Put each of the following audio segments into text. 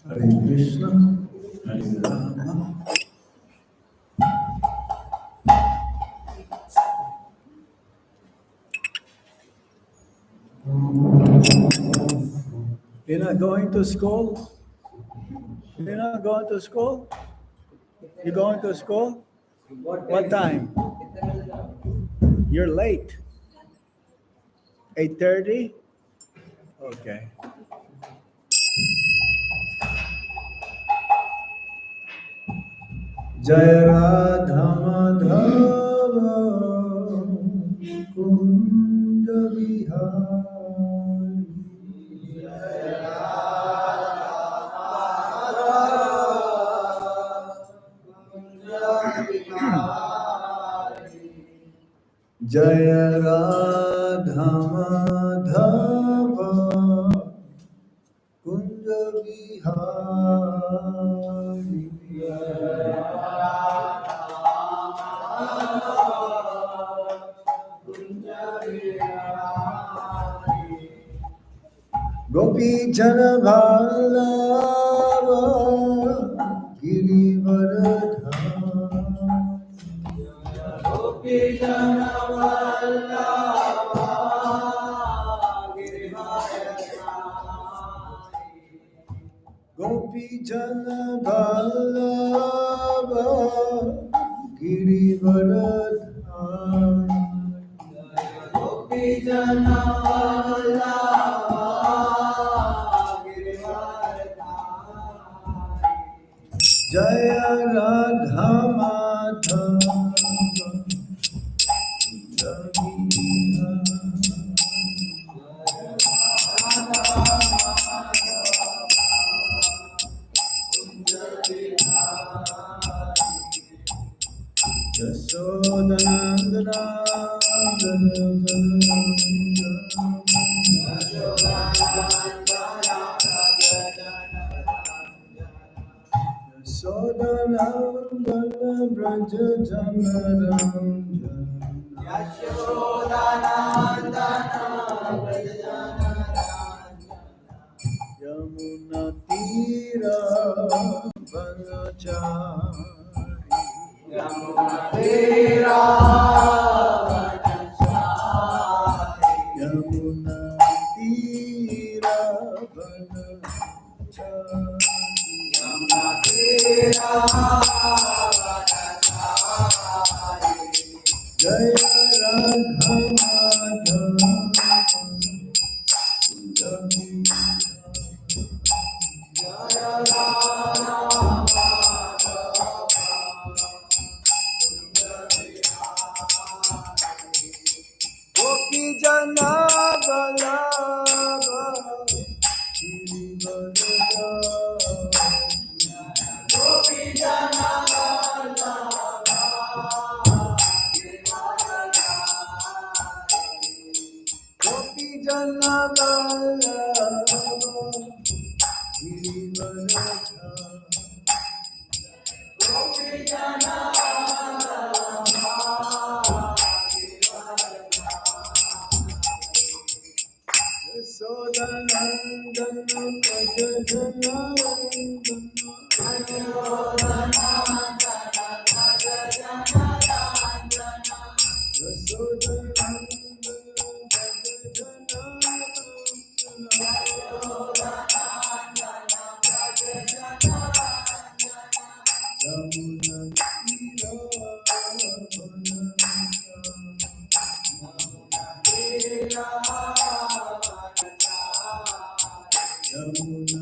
Hare Krishna, Hare Rama. You're not going to school? You're not going to school? You're going to school? What time? You're late. 8:30? Okay. Jaya Radha Madhava Kunda Vihari Jaya Radha Madhava Kunda Vihari Gopi Jana Vallabha Girivaradhari Gopi Jana Vallabha Girivaradhari Gopi Jana Vallabha Girivaradhari Gopi Jana Vallabha Jaya Radha Madhava Yashodanandana Yashodanandana Braja Janaranjana Yashodanandana Braja Janaranjana Yamuna Tira Vanachari Yamuna Tira Vanachari Yamuna Tira Vanachari Yamuna Tira Vanachari Jaya Radha Madhava Jaya Radha Gopi Jana Vallabha Girivaradhari Gopi Jana Vallabha Girivaradhari Gopi Jana Vallabha Girivaradhari Gopi Jana Yashodanandana Braja Janaranjana Yashodanandana Braja Janaranjana Yamuna Tira Yamuna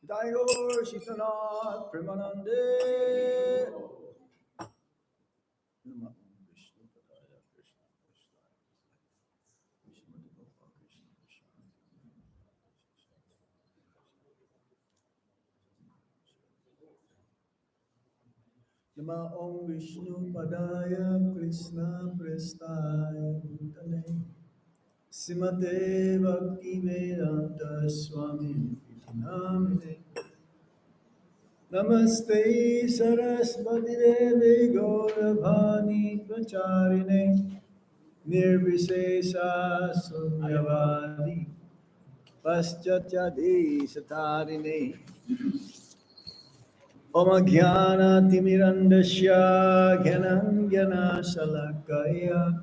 Daigor Shitanath Premanande. Nama Om Vishnu Padaya Krishna Prestaya Bhutale Simate Bhakti Vedanta Swami Namine Namaste Saraswati Devi Gauravani Pracharine Nirvishesha Sunyavadi Paschatya Satarine Om Jnana Timirandasya Gyanam Gyana Shalakaya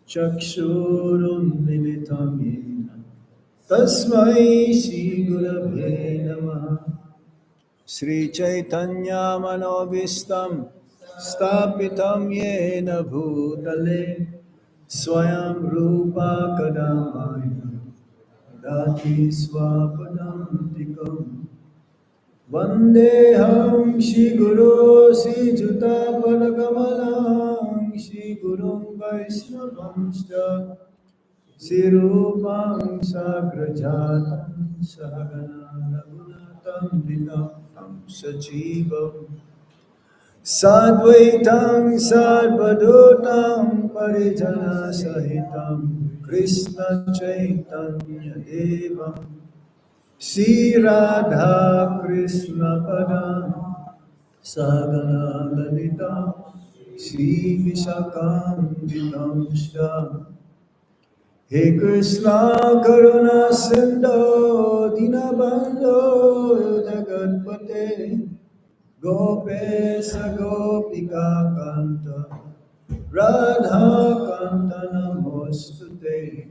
Chakshurun Militam Yena Tasmai Shri Gurave Namaha Sri Chaitanya Manobhistam Stapitam Yena Bhutale Swayam Rupa Kadamaya Dati Swapadam Tikam Vandeham Shri Guru Sri Juta Padakamalam Shri Guru Vaishnavamscha Sirupam Sagrajatam Sahagana Raghunatam Vinam Sajivam Sadvaitam Sarvadutam Parijana Sahitam Krishna Chaitanya Devam Shri Radha Krishna Padam Sagana Lalita Shri Vishakam Vinamsha He Krishna Karuna Sindhu Dinabandhu Jagatpate Gopesa Gopika Kanta Radha Kanta Namostute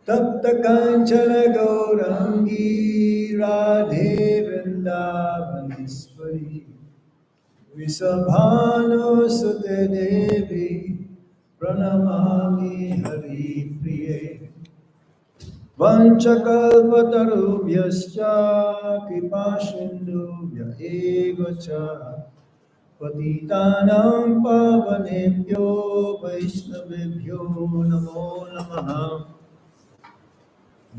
Tapta Kanchana Gaurangi Radhe Vrindavaneshwari Vrisabhanusute Devi Pranamami Hari Priye Vanchakalpatarubhyascha Kripasindhubhya eva cha Patitanam pavanebhyo Vaishnavebhyo namo namaha.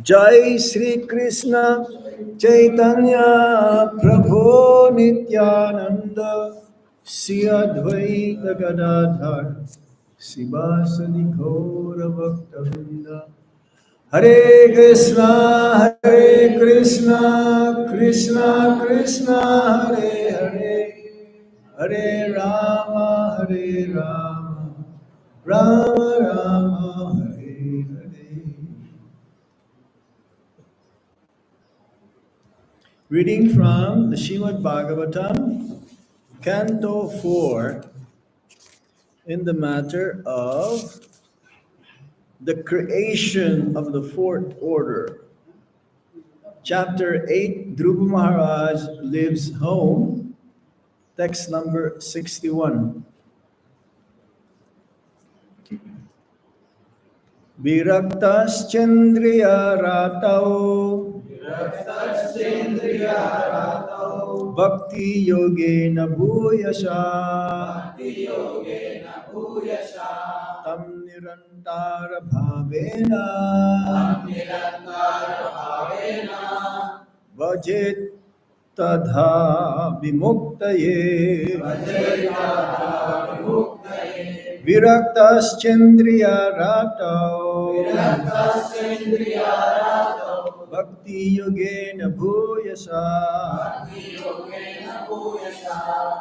Jai Sri Krishna Chaitanya Prabhu Nityananda Sri Advaita Gadadhar Sivasadi Gaura Bhaktavinda Hare Krishna Krishna Krishna Hare Hare Hare Rama Rama Rama Hare Hare. Reading from the Srimad Bhagavatam, Canto 4, in the matter of the creation of the fourth order. Chapter 8, Dhruva Maharaj Lives Home, text number 61. Viraktas Chandriya Ratau Bhakti Yogena Bhuyasha Tam Nirantara Bhavena Vajet Tadha Vimuktaye Viraktas Chandriya Ratau Bhakti Yogena Bhuyasa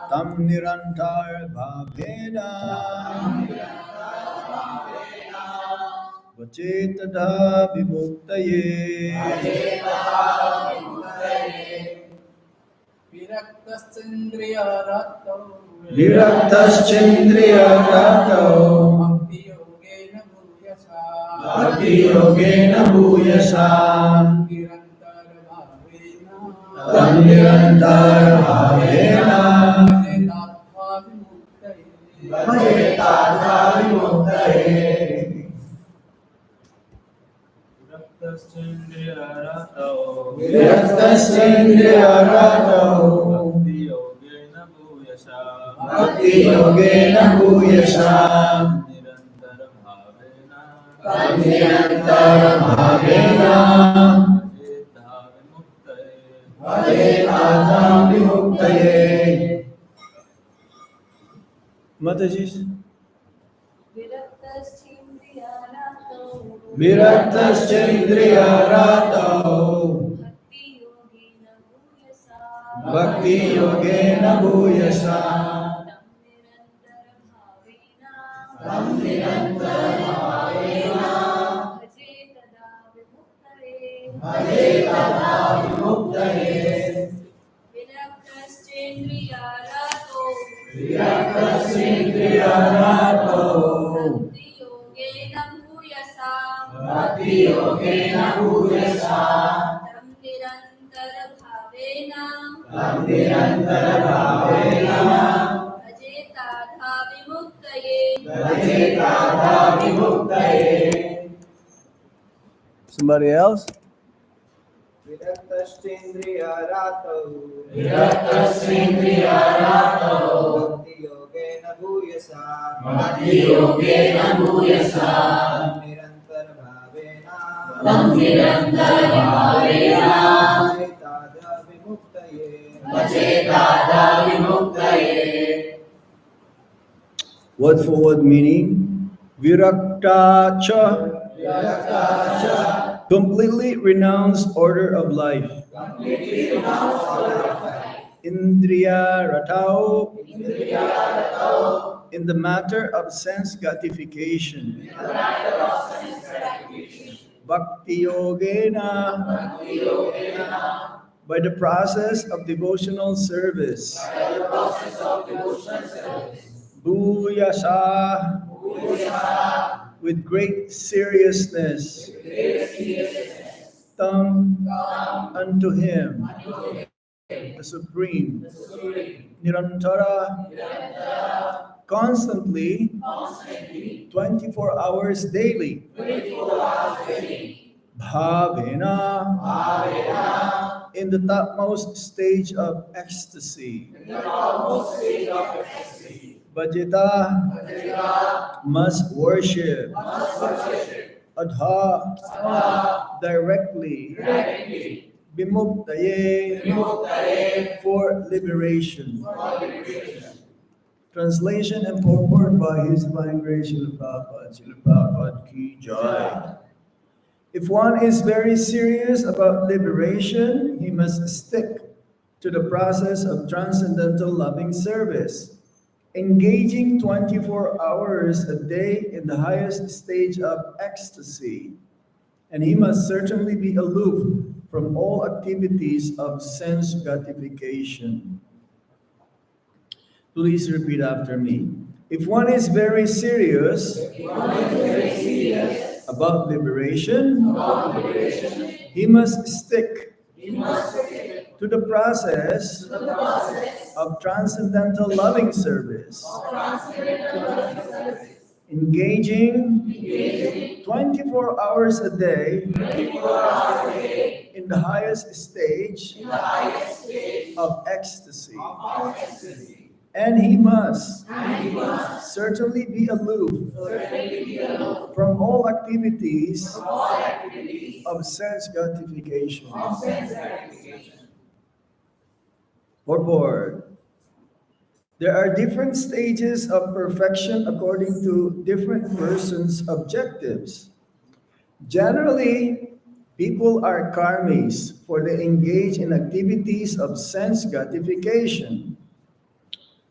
Tam Nirantara Bhavena Vachetada Vimuktaye Viraktas Chandriya Ratau Bhakti Yogena Bhuyasa Tam Nirantara Bhavena Vachetada Vimuktaye Viraktas Chandriya Ratau Bhakti Yogena Bhuyasa Tam Nirantara Bhavena Vachetada Vimuktaye. Mataji. Viraktas Chandriya Ratau Bhakti Yogena Bhuyasa Tam Nirantara Bhavena Vachetada Vimuktaye Viraktas Chandriya Ratau Bhakti Yogena Bhuyasa Tam Nirantara Bhavena Vachetada Vimuktaye. Somebody else? Viraktas Chandriya Ratau Bhakti Yogena Bhuyasa Tam Nirantara Bhavena Vachetada Vimuktaye. Word for word meaning. Virakta cha. Completely renounced order of life. Indriya Ratau. In the matter of sense gratification. Bhakti Yogena. By the process of devotional service. Bhuyasa. With great seriousness. Tam unto him. the Supreme, Nirantara, constantly, 24 hours daily, Bhavena, in the topmost stage of ecstasy, Bhajita, must worship, Adha, directly, Vimuktaye, for liberation. Translation and purport by His Divine Grace Srila Prabhupada. Srila Prabhupada ki jai. If one is very serious about liberation, he must stick to the process of transcendental loving service, engaging 24 hours a day in the highest stage of ecstasy. And he must certainly be aloof from all activities of sense gratification. Please repeat after me. If one is very serious about liberation, he must stick to the process of transcendental loving service, engaging 24 hours a day in the highest stage of ecstasy. And he must certainly be aloof from all activities of sense gratification. Purport. There are different stages of perfection according to different persons' objectives. Generally, people are karmis, for they engage in activities of sense gratification.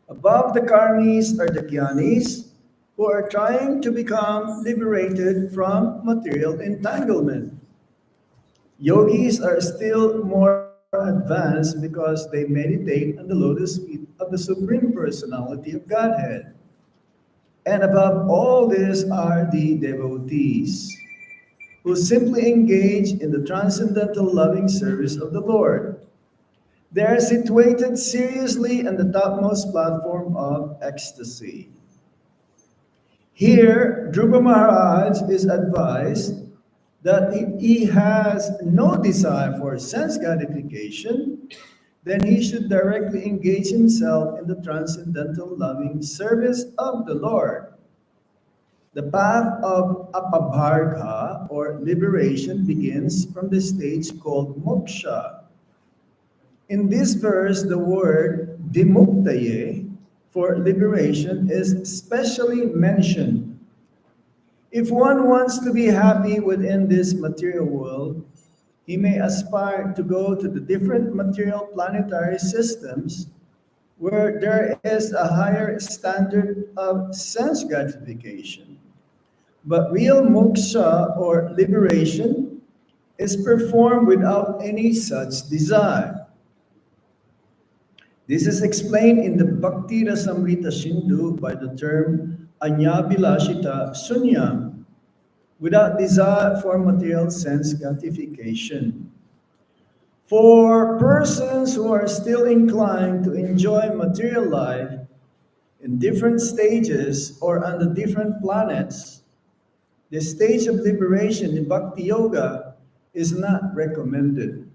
Above the karmis are the jnanis, who are trying to become liberated from material entanglement. Yogis are still more advanced because they meditate on the lotus feet of the Supreme Personality of Godhead. And above all this are the devotees, who simply engage in the transcendental loving service of the Lord. They are situated seriously on the topmost platform of ecstasy. Here, Dhruva Maharaj is advised that if he has no desire for sense gratification, then he should directly engage himself in the transcendental loving service of the Lord. The path of apabharga, or liberation, begins from the stage called moksha. In this verse, the word dimuktaye, for liberation, is specially mentioned. If one wants to be happy within this material world, he may aspire to go to the different material planetary systems where there is a higher standard of sense gratification. But real moksha, or liberation, is performed without any such desire. This is explained in the Bhakti Rasamrita Sindhu by the term Anyabilashita Sunyam, without desire for material sense gratification. For persons who are still inclined to enjoy material life in different stages or on the different planets, the stage of liberation in Bhakti Yoga is not recommended.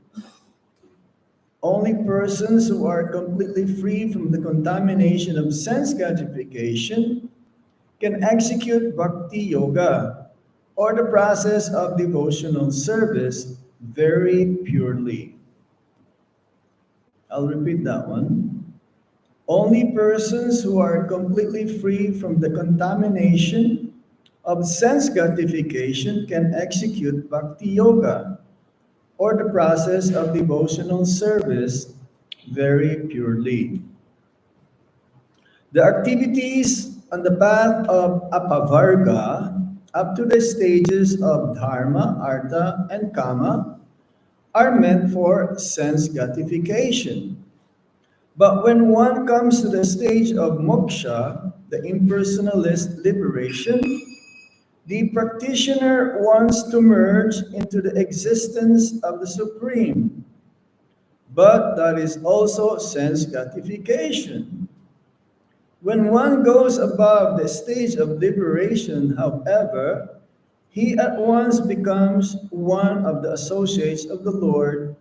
Only persons who are completely free from the contamination of sense gratification can execute Bhakti Yoga, or the process of devotional service, very purely. I'll repeat that one. Only persons who are completely free from the contamination of sense gratification can execute Bhakti Yoga, or the process of devotional service, very purely. The activities on the path of apavarga up to the stages of dharma, artha, and kama are meant for sense gratification. But when one comes to the stage of moksha, the impersonalist liberation, the practitioner wants to merge into the existence of the Supreme. But that is also sense gratification. When one goes above the stage of liberation, however, he at once becomes one of the associates of the Lord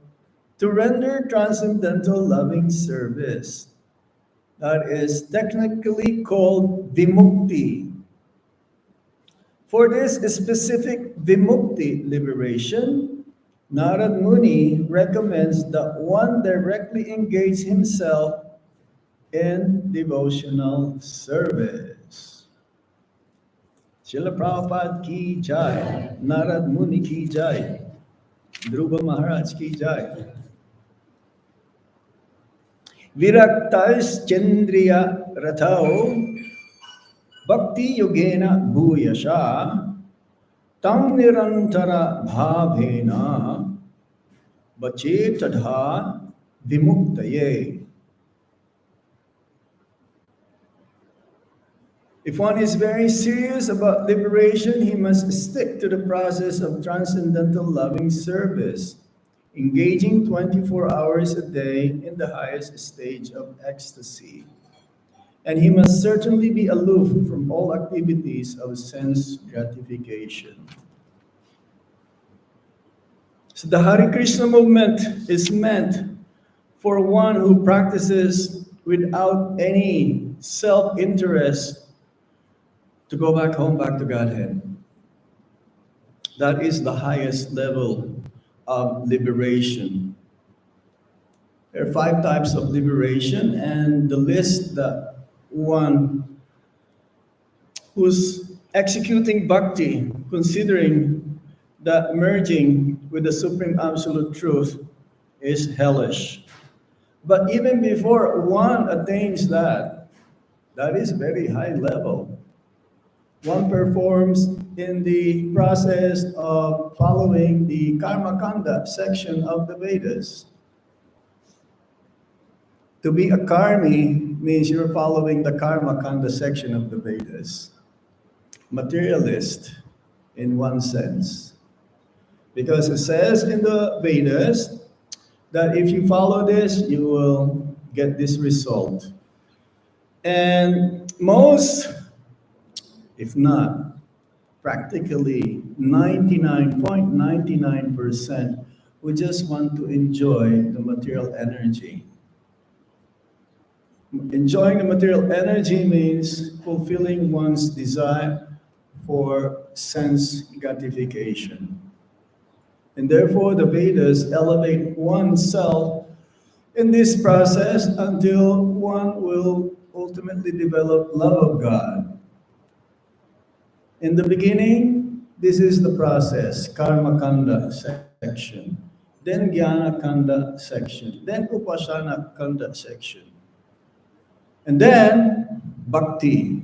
to render transcendental loving service. That is technically called vimukti. For this specific vimukti liberation, Narad Muni recommends that one directly engage himself in devotional service. Srila Prabhupada ki jai, Narad Muni ki jai, Dhruva Maharaj ki jai. Viraktais Chandriya Rathao Bhakti Yogena Bhuyasha Tam Nirantara Bhavena Bachetadha Vimuktaye. If one is very serious about liberation, he must stick to the process of transcendental loving service, engaging 24 hours a day in the highest stage of ecstasy. And he must certainly be aloof from all activities of sense gratification. So the Hare Krishna movement is meant for one who practices without any self-interest to go back home, back to Godhead. That is the highest level of liberation. There are 5 types of liberation, and the list that one who's executing bhakti, considering that merging with the Supreme Absolute Truth is hellish. But even before one attains that, that is very high level. One performs in the process of following the Karma Kanda section of the Vedas. To be a karmi means you're following the Karma Kanda section of the Vedas. Materialist in one sense. Because it says in the Vedas that if you follow this, you will get this result. And most, if not, practically 99.99% we just want to enjoy the material energy. Enjoying the material energy means fulfilling one's desire for sense gratification. And therefore, the Vedas elevate oneself in this process until one will ultimately develop love of God. In the beginning, this is the process, Karma Kanda section, then Jnana Kanda section, then Upasana Kanda section, and then Bhakti.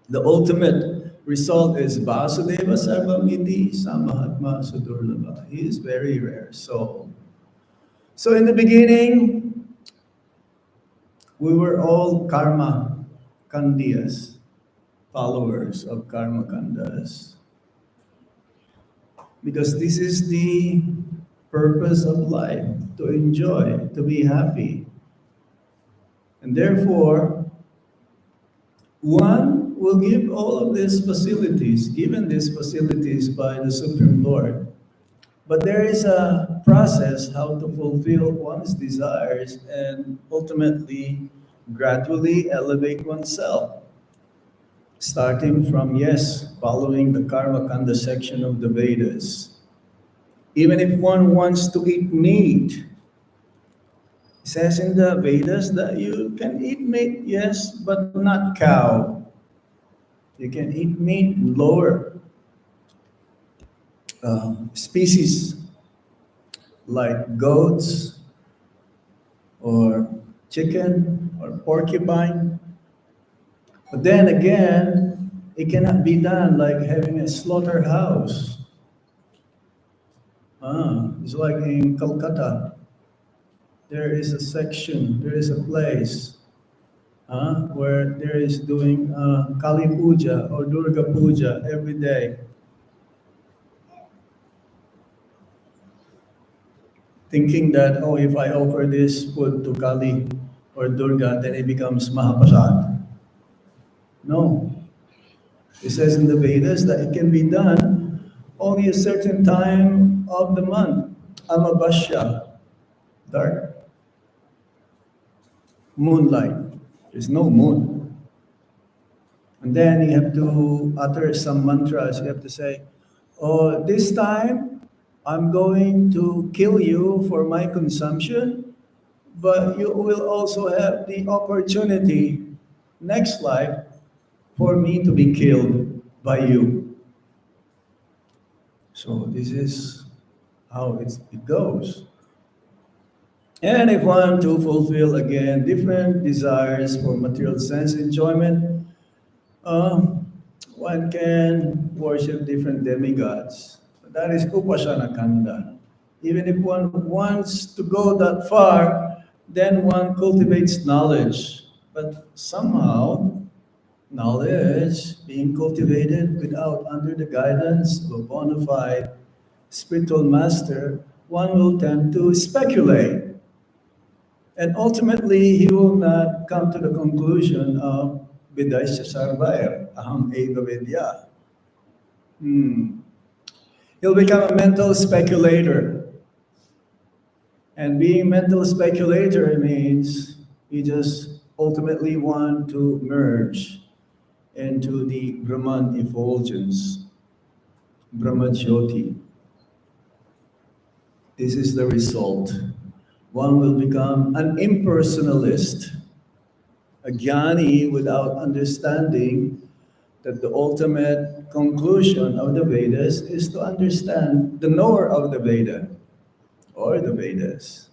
The ultimate result is Vasudeva Sarvamiti Samahatma Sudurlabha. He is very rare soul. So in the beginning, we were all Karma Kandiyas, followers of Karma Kandas. Because this is the purpose of life, to enjoy, to be happy. And therefore, one will give all of these facilities, given these facilities by the Supreme Lord. But there is a process how to fulfill one's desires and ultimately, gradually elevate oneself. Starting from, yes, following the Karma Kanda section of the Vedas. Even if one wants to eat meat, it says in the Vedas that you can eat meat, yes, but not cow. You can eat meat in lower species like goats or chicken or porcupine. But then again, it cannot be done like having a slaughterhouse. It's like in Calcutta. There is a section, there is a place where there is doing Kali Puja or Durga Puja every day. thinking that, oh, if I offer this food to Kali or Durga, then it becomes Mahaprasad. No. It says in the Vedas that it can be done only a certain time of the month. Amavasya, dark moonlight. There's no moon. And then you have to utter some mantras. You have to say, oh, this time I'm going to kill you for my consumption, but you will also have the opportunity next life for me to be killed by you. So this is how it goes. And if one to fulfill again different desires for material sense enjoyment, one can worship different demigods. That is Upasana Kanda. Even if one wants to go that far, then one cultivates knowledge. But somehow, knowledge being cultivated without under the guidance of a bona fide spiritual master, one will tend to speculate. And ultimately, he will not come to the conclusion of Vidaisya Sarvair, Aham Eva Vidya. He'll become a mental speculator. And being a mental speculator means you just ultimately want to merge into the Brahman effulgence, Brahma Jyoti. This is the result. One will become an impersonalist, a jnani without understanding that the ultimate conclusion of the Vedas is to understand the knower of the Veda or the Vedas.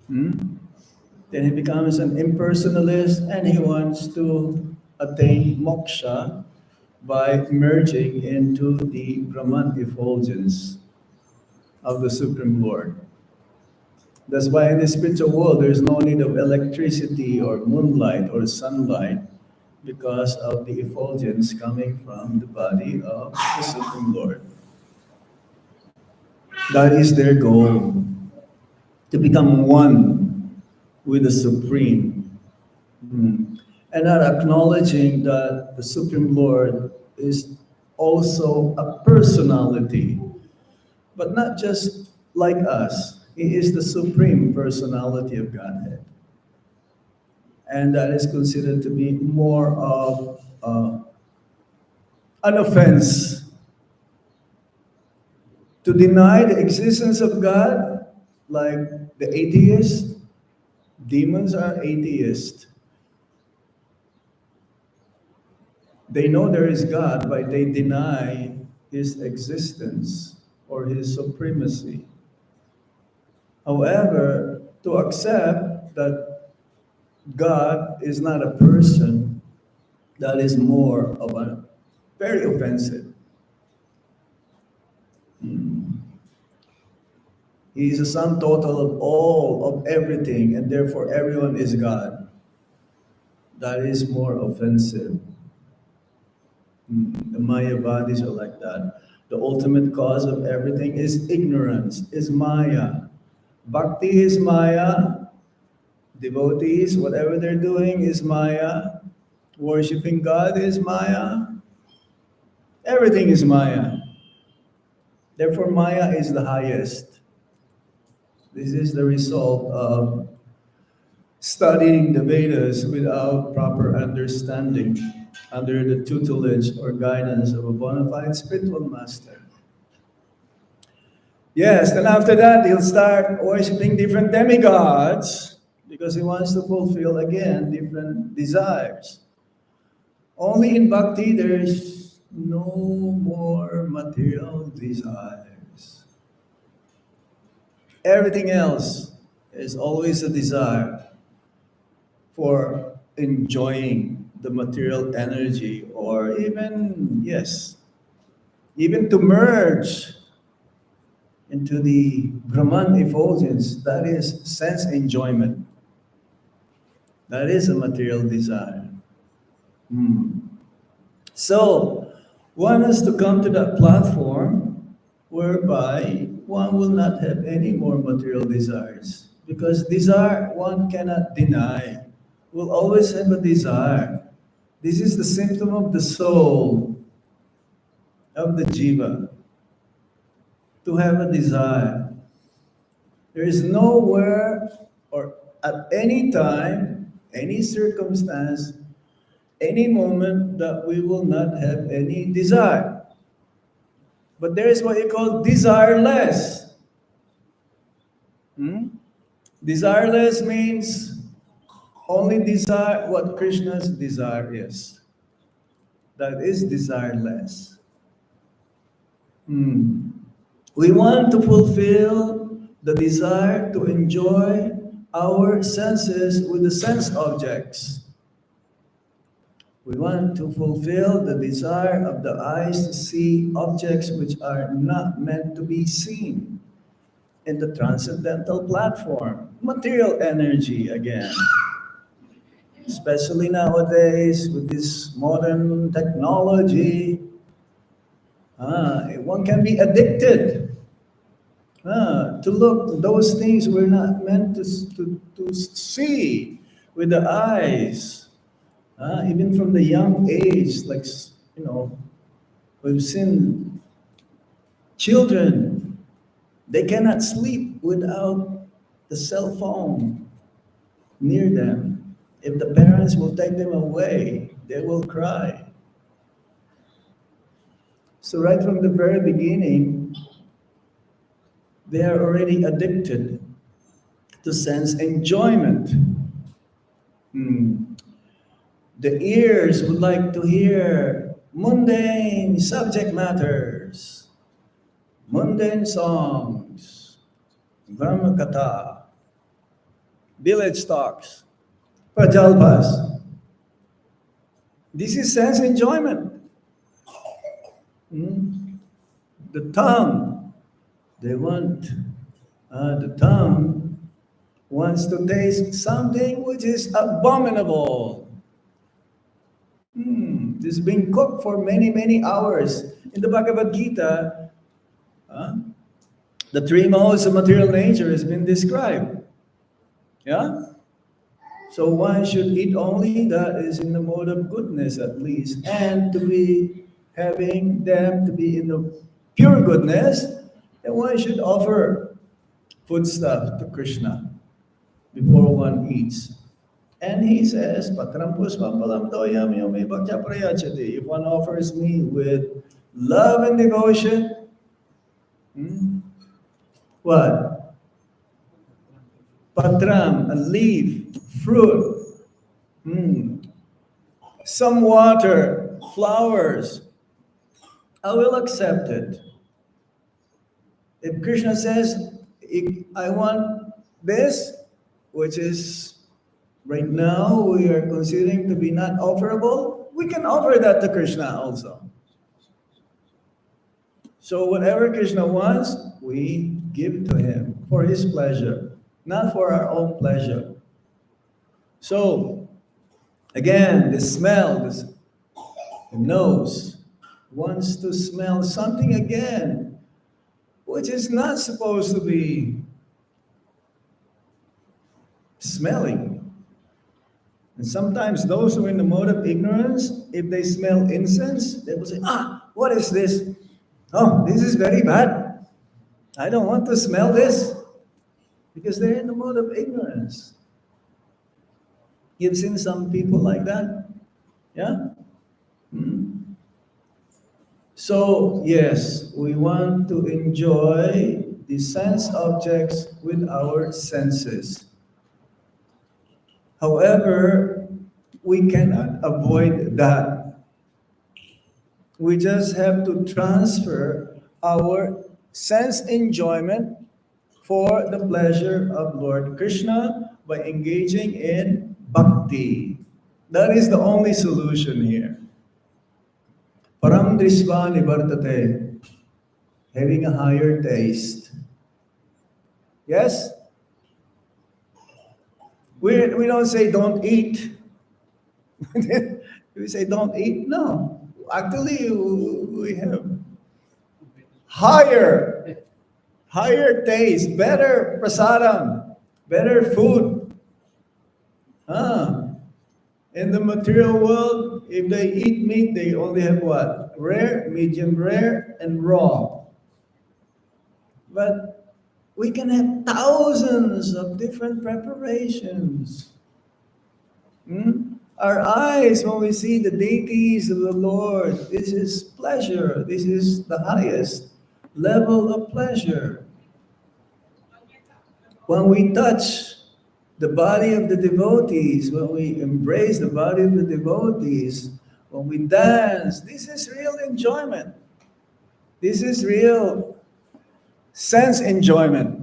Then he becomes an impersonalist and he wants to attain moksha by merging into the Brahman effulgence of the Supreme Lord. That's why in the spiritual world there's no need of electricity or moonlight or sunlight because of the effulgence coming from the body of the Supreme Lord. That is their goal, to become one with the Supreme. And not acknowledging that the Supreme Lord is also a personality, but not just like us. He is the Supreme Personality of Godhead. And that is considered to be more of an offense. To deny the existence of God, like the atheist, demons are atheists. They know there is God, but they deny his existence or his supremacy. However, to accept that God is not a person, that is more of a very offensive. He is a sum total of all, of everything, and therefore everyone is God. That is more offensive. The Mayavadis are like that. The ultimate cause of everything is ignorance, is Maya. Bhakti is Maya. Devotees, whatever they're doing is Maya. Worshipping God is Maya. Everything is Maya. Therefore, Maya is the highest. This is the result of studying the Vedas without proper understanding under the tutelage or guidance of a bona fide spiritual master. Yes, then after that, he'll start worshiping different demigods because he wants to fulfill again different desires. Only in bhakti there's no more material desires. Everything else is always a desire for enjoying the material energy or even, yes, even to merge into the Brahman effulgence, that is sense enjoyment. That is a material desire. So, one has to come to that platform whereby one will not have any more material desires. Because desire, one cannot deny. Will always have a desire. This is the symptom of the soul, of the jiva, to have a desire. There is nowhere or at any time, any circumstance, any moment that we will not have any desire. But there is what you call desireless. Hmm? Desireless means only desire what Krishna's desire is. That is desireless. Hmm. We want to fulfill the desire to enjoy our senses with the sense objects. We want to fulfill the desire of the eyes to see objects which are not meant to be seen in the transcendental platform. Material energy again. Especially nowadays with this modern technology, one can be addicted to look those things we're not meant to see with the eyes. Even from the young age, like, we've seen children, they cannot sleep without the cell phone near them. If the parents will take them away, they will cry. So right from the very beginning, they are already addicted to sense enjoyment. The ears would like to hear mundane subject matters, mundane songs, Brahmakatha, village talks, prajalpas. This is sense enjoyment. The tongue, the tongue wants to taste something which is abominable. This is being cooked for many, many hours. In the Bhagavad Gita, the three modes of material nature has been described. Yeah? So one should eat only that is in the mode of goodness at least, and to be having them to be in the pure goodness, then one should offer foodstuff to Krishna before one eats. And he says, Patram puspam palam toyam yome bhakya prayachati. If one offers me with love and devotion, what? Patram, a leaf, fruit, some water, flowers, I will accept it. If Krishna says, I want this, which is right now we are considering to be not offerable, we can offer that to Krishna also. So whatever Krishna wants, we give to him for his pleasure, not for our own pleasure. So, again, the smell, the nose wants to smell something again, which is not supposed to be smelling. And sometimes those who are in the mode of ignorance, if they smell incense, they will say, what is this? Oh, this is very bad. I don't want to smell this. Because they're in the mode of ignorance. You've seen some people like that? Yeah? So, yes, we want to enjoy the sense objects with our senses. However, we cannot avoid that. We just have to transfer our sense enjoyment for the pleasure of Lord Krishna by engaging in bhakti. That is the only solution here. Param drisva nivartate, having a higher taste. Yes? We don't say don't eat. We say don't eat? No. Actually, we have higher higher taste, better prasadam, better food. Ah, in the material world, if they eat meat, they only have what? Rare, medium rare, and raw. But we can have thousands of different preparations. Our eyes, when we see the deities of the Lord, this is pleasure. This is the highest level of pleasure. When we touch the body of the devotees, when we embrace the body of the devotees, when we dance, this is real enjoyment. This is real sense enjoyment.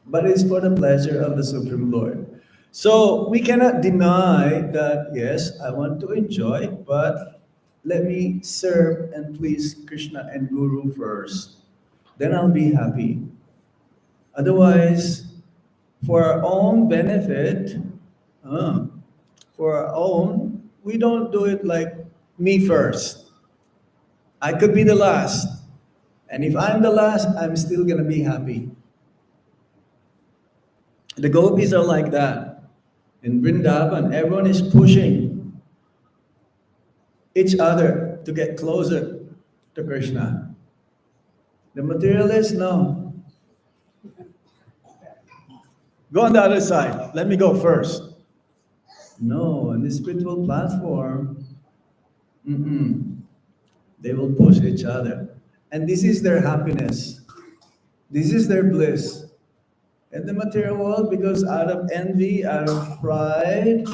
But it's for the pleasure of the Supreme Lord. So we cannot deny that, yes, I want to enjoy, but let me serve and please Krishna and Guru first. Then I'll be happy. Otherwise, for our own benefit, for our own, we don't do it like me first. I could be the last. And if I'm the last, I'm still going to be happy. The gopis are like that. In Vrindavan, everyone is pushing each other to get closer to Krishna. The materialists, no. Go on the other side. Let me go first. No, on the spiritual platform, they will push each other. And this is their happiness. This is their bliss. In the material world, because out of envy, out of pride,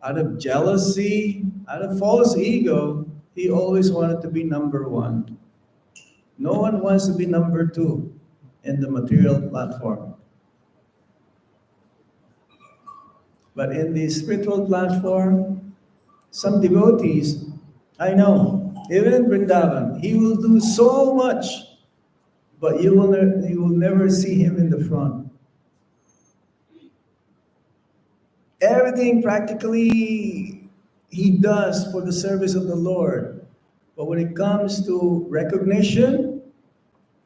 out of jealousy, out of false ego, he always wanted to be number one. No one wants to be number two in the material platform. But in the spiritual platform, some devotees, I know, even in Vrindavan, he will do so much, but you will never see him in the front. Everything practically he does for the service of the Lord. But when it comes to recognition,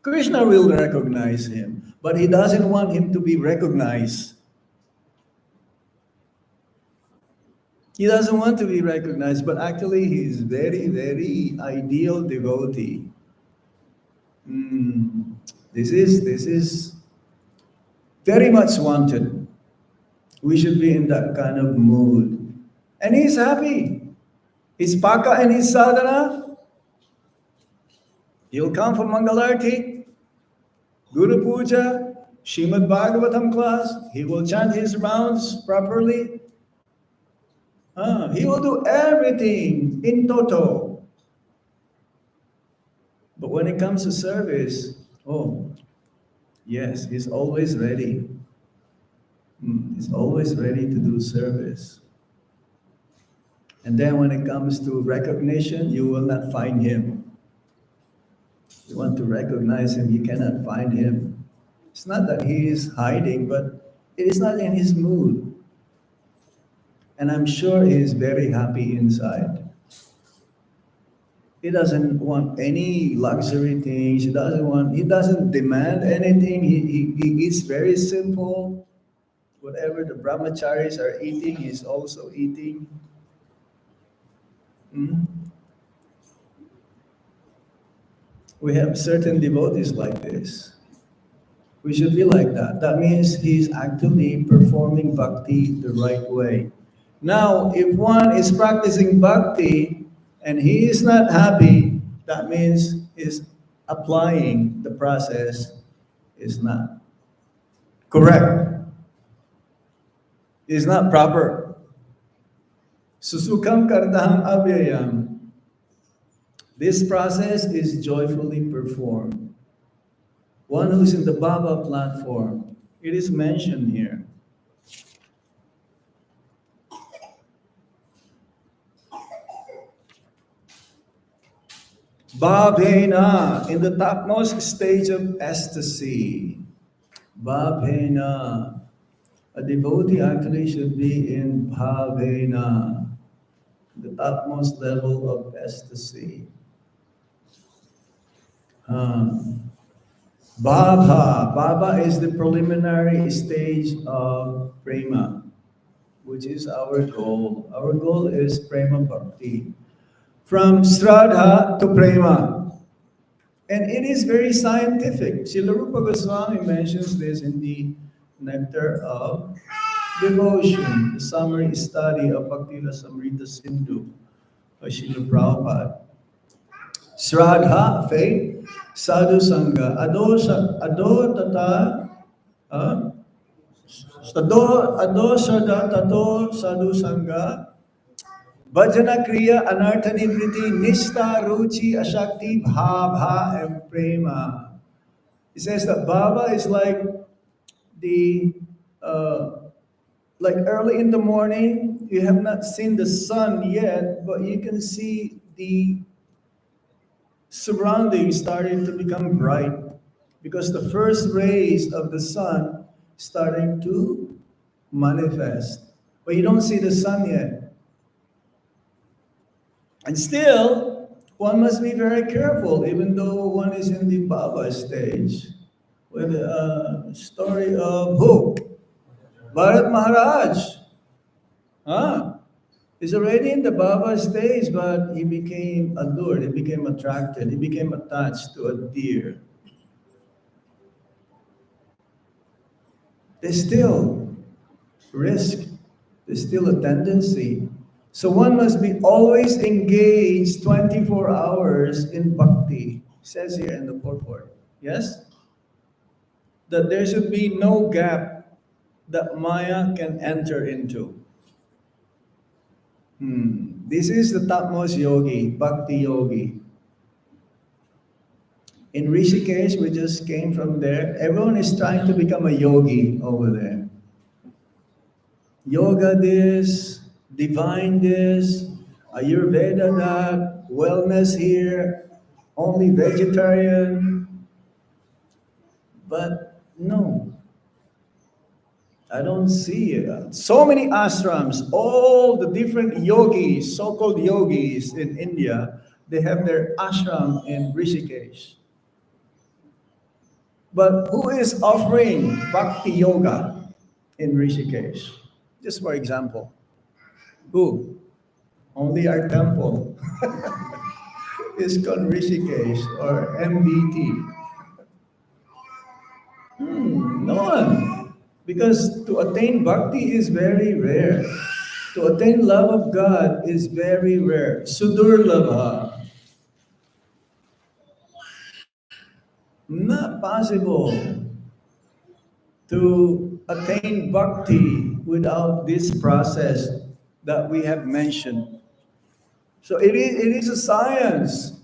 Krishna will recognize him, but he doesn't want him to be recognized. He doesn't want to be recognized, but actually he is very, very ideal devotee. This is very much wanted. We should be in that kind of mood. And he's happy. His paka and his sadhana, he'll come for Mangalarti, Guru Puja, Srimad Bhagavatam class. He will chant his rounds properly. He will do everything in toto. But when it comes to service, yes, he's always ready. He's always ready to do service. And then when it comes to recognition, you will not find him. You want to recognize him, you cannot find him. It's not that he is hiding, but it is not in his mood. And I'm sure he is very happy inside. He doesn't want any luxury things. He doesn't demand anything. He eats very simple. Whatever the brahmacharis are eating, he's also eating. We have certain devotees like this. We should be like that. That means he's actually performing bhakti the right way. Now, if one is practicing bhakti and he is not happy, that means he's applying the process is not correct. Is not proper. Susukam kartaham avyayam. This process is joyfully performed. One who's in the Baba platform, it is mentioned here. Bhavena, in the topmost stage of ecstasy. Bhavena. A devotee actually should be in bhavena, the topmost level of ecstasy. Bhava is the preliminary stage of prema, which is our goal. Our goal is prema bhakti. From Shraddha to prema. And it is very scientific. Srila Rupa Goswami mentions this in the Nectar of Devotion, the summary study of Bhakti Rasamrita Sindhu by Srila Prabhupada. Shraddha, faith, sadhu sangha, ado tata, uh, ado shraddha tato sadhu sangha, bhajana kriya anartha nivriti, nishta ruchi ashakti bhava and prema. It says that bhava is like the like early in the morning, you have not seen the sun yet, but you can see the surroundings starting to become bright because the first rays of the sun starting to manifest. But you don't see the sun yet. And still, one must be very careful, even though one is in the Baba stage. With a story of who? Bharat Maharaj. He's already in the Baba stage, but he became allured, he became attracted, he became attached to a deer. There's still risk, there's still a tendency. So one must be always engaged 24 hours in bhakti. It says here in the purport. Yes? That there should be no gap that Maya can enter into. This is the topmost yogi, bhakti yogi. In Rishikesh, we just came from there. Everyone is trying to become a yogi over there. Yoga this, divine this, Ayurveda that, wellness here, only vegetarian. But no, I don't see it. So many ashrams, all the different yogis, so-called yogis in India, they have their ashram in Rishikesh. But who is offering bhakti yoga in Rishikesh? Just for example, who? Only our temple is called Rishikesh or MBT. No one. Because to attain bhakti is very rare. To attain love of God is very rare. Sudurlabha. Not possible to attain bhakti without this process that we have mentioned. So it is a science.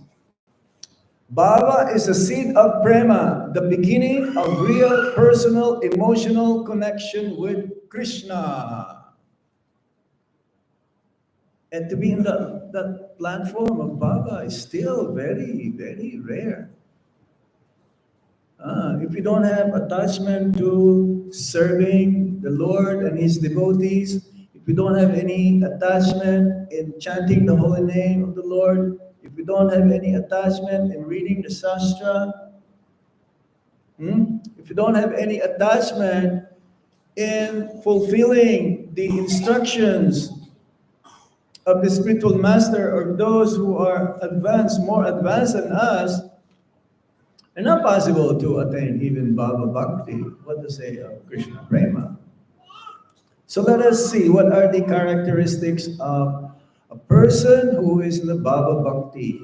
Bhava is a seed of prema, the beginning of real personal emotional connection with Krishna. And to be in that platform of Bhava is still very, very rare. If you don't have attachment to serving the Lord and His devotees, if you don't have any attachment in chanting the holy name of the Lord, if you don't have any attachment in reading the Shastra, if you don't have any attachment in fulfilling the instructions of the spiritual master or those who are advanced, more advanced than us, it's not possible to attain even Bhava Bhakti. What to say of Krishna Prema? So let us see what are the characteristics of a person who is in the Bhava Bhakti.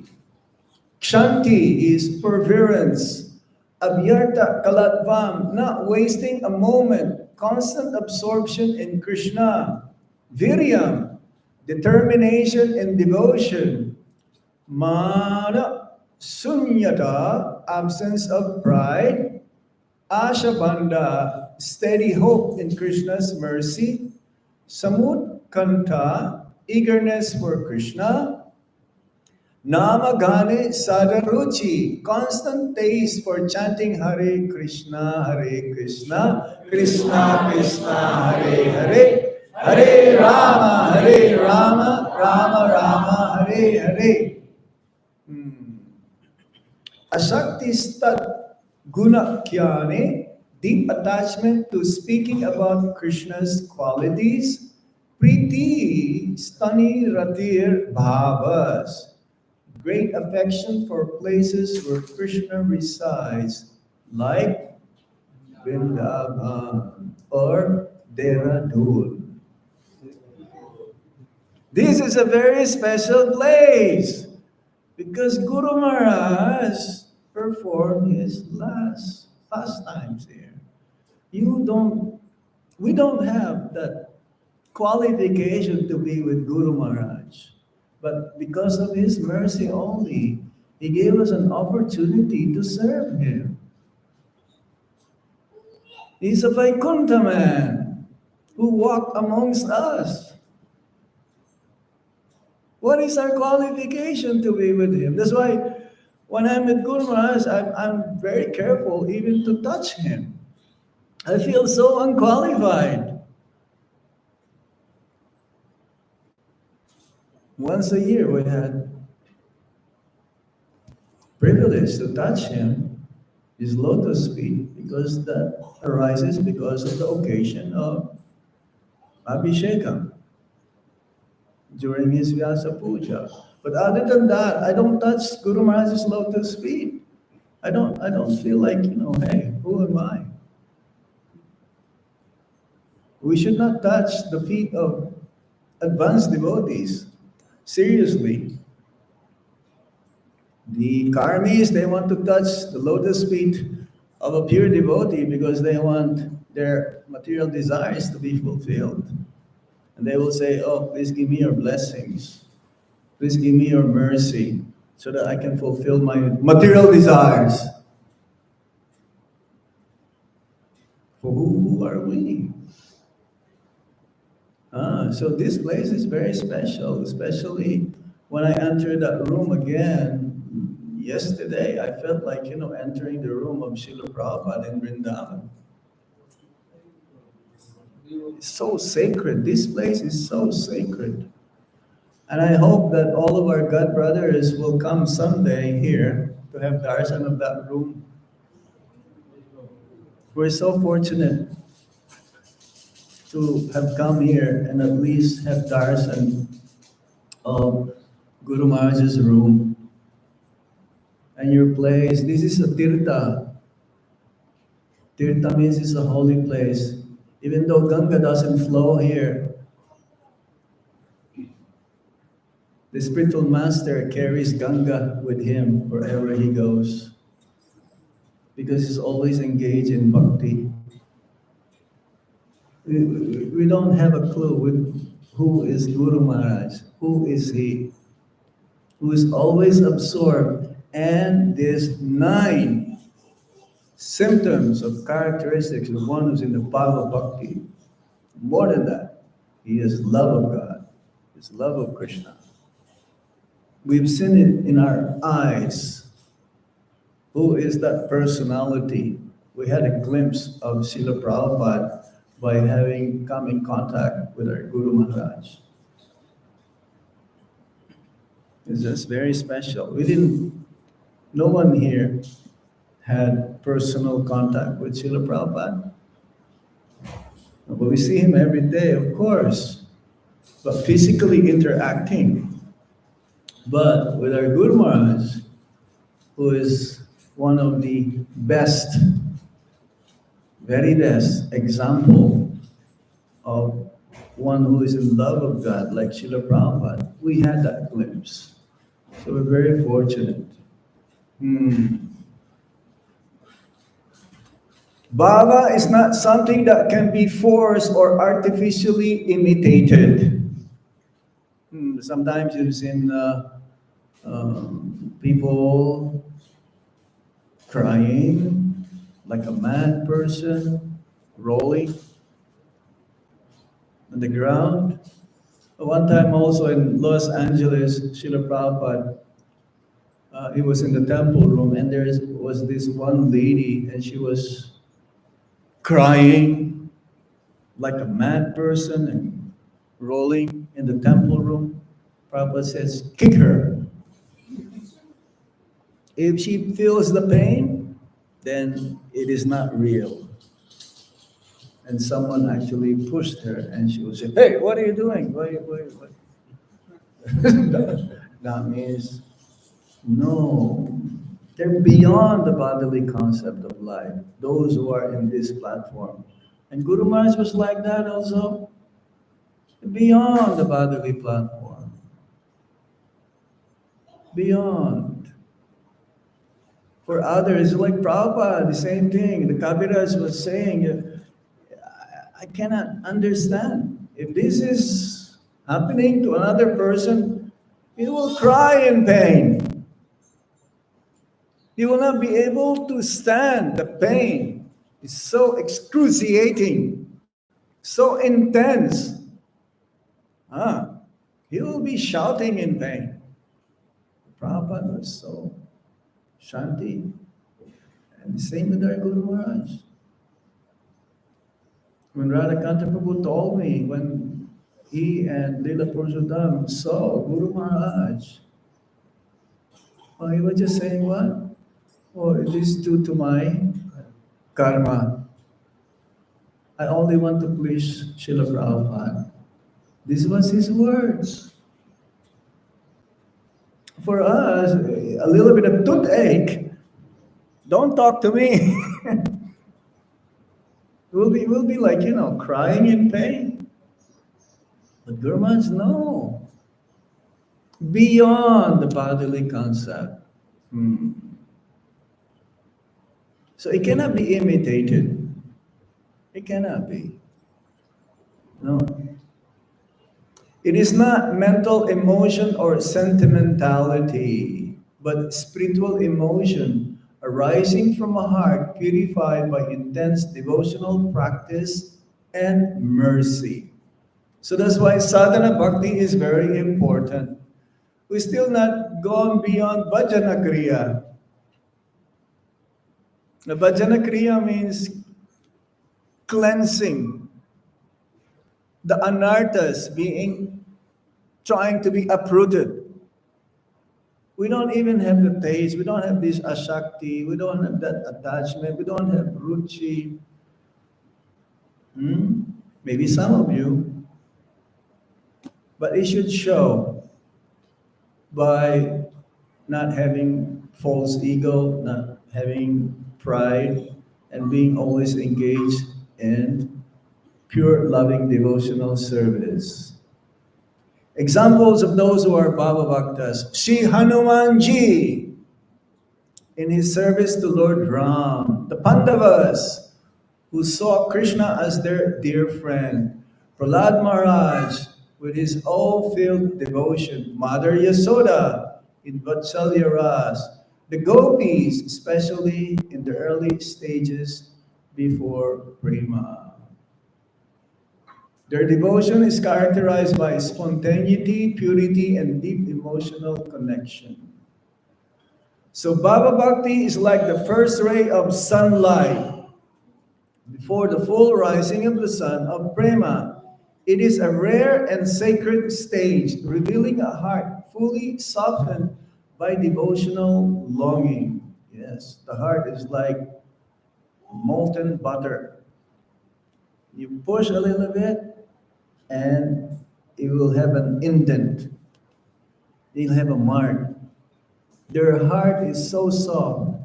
Kshanti is perseverance. Abhyarta kalatvam, not wasting a moment. Constant absorption in Krishna. Viryam, determination and devotion. Mana, sunyata, absence of pride. Ashabandha, steady hope in Krishna's mercy. Samutkanta, eagerness for Krishna. Namagane sadaruchi, constant taste for chanting Hare Krishna, Krishna Krishna, Hare Hare, Hare Rama, Rama Rama, Hare Hare. Ashaktistat guna kyane, deep attachment to speaking about Krishna's qualities. Priti stani ratir bhavas, great affection for places where Krishna resides, like Vrindavan or Dehradun. This is a very special place because Guru Maharaj performed his last pastimes here. You don't, we don't have that qualification to be with Guru Maharaj. But because of his mercy only, he gave us an opportunity to serve him. He's a Vaikuntha man who walked amongst us. What is our qualification to be with him? That's why when I'm with Guru Maharaj, I'm very careful even to touch him. I feel so unqualified. Once a year we had privilege to touch him, his lotus feet, because that arises because of the occasion of Abhishekam during his Vyasa Puja. But other than that, I don't touch Guru Maharaj's lotus feet. I don't feel like, hey, who am I? We should not touch the feet of advanced devotees. Seriously. The karmis, they want to touch the lotus feet of a pure devotee because they want their material desires to be fulfilled. And they will say, oh, please give me your blessings. Please give me your mercy so that I can fulfill my material desires. For who are we? So this place is very special, especially when I entered that room again yesterday. I felt like, entering the room of Srila Prabhupada in Vrindavan. It's so sacred. This place is so sacred. And I hope that all of our God brothers will come someday here to have darshan of that room. We're so fortunate to have come here and at least have darshan of Guru Maharaj's room. And your place, this is a tirtha. Tirtha means it's a holy place. Even though Ganga doesn't flow here, the spiritual master carries Ganga with him wherever he goes because he's always engaged in bhakti. We don't have a clue with who is Guru Maharaj, who is he, who is always absorbed, and there's 9 symptoms of characteristics of one who's in the power of bhakti. More than that, he has love of God, his love of Krishna. We've seen it in our eyes. Who is that personality? We had a glimpse of Srila Prabhupada by having come in contact with our Guru Maharaj. It's just very special. No one here had personal contact with Srila Prabhupada. But we see him every day, of course, but physically interacting. But with our Guru Maharaj, who is one of the best, very best example of one who is in love of God, like Srila Prabhupada, we had that glimpse. So we're very fortunate. Bhava is not something that can be forced or artificially imitated. Sometimes you've seen people crying like a mad person, rolling on the ground. One time also in Los Angeles, Srila Prabhupada, he was in the temple room and there was this one lady and she was crying like a mad person and rolling in the temple room. Prabhupada says, kick her. If she feels the pain, then it is not real. And someone actually pushed her, and she would say, "Hey, what are you doing? What?" That means no. They're beyond the bodily concept of life. Those who are in this platform, and Guru Maharaj was like that also, beyond the bodily platform, beyond. For others, like Prabhupada, the same thing. The Kaviraj was saying, I cannot understand. If this is happening to another person, he will cry in pain. He will not be able to stand the pain. It's so excruciating, so intense. Ah, he will be shouting in pain. Prabhupada was so shanti. And the same with our Guru Maharaj. When Radhakanta Prabhu told me, when he and Lila Purushottam saw Guru Maharaj, oh, he was just saying what? Oh, it is due to my karma. I only want to please Srila Prabhupada. This was his words. For us, a little bit of toothache, don't talk to me. we'll be like, crying in pain. But Guru Maharaj, no. Beyond the bodily concept. So it cannot be imitated. It cannot be. No. It is not mental emotion or sentimentality, but spiritual emotion arising from a heart purified by intense devotional practice and mercy. So that's why sadhana bhakti is very important. We're still not gone beyond bhajana kriya. The bhajana kriya means cleansing the anarthas trying to be uprooted. We don't even have the taste, we don't have this ashakti, we don't have that attachment, we don't have ruchi. Maybe some of you, but it should show by not having false ego, not having pride, and being always engaged in pure loving devotional service. Examples of those who are Baba Bhaktas. Sri Hanumanji in his service to Lord Ram. The Pandavas who saw Krishna as their dear friend. Prahlad Maharaj with his all-filled devotion. Mother Yasoda in Vatsalya Ras. The gopis, especially in the early stages before Prema. Their devotion is characterized by spontaneity, purity, and deep emotional connection. So Baba Bhakti is like the first ray of sunlight before the full rising of the sun of Prema. It is a rare and sacred stage, revealing a heart fully softened by devotional longing. Yes, the heart is like molten butter. You push a little bit, and it will have an indent. It'll have a mark. Their heart is so soft.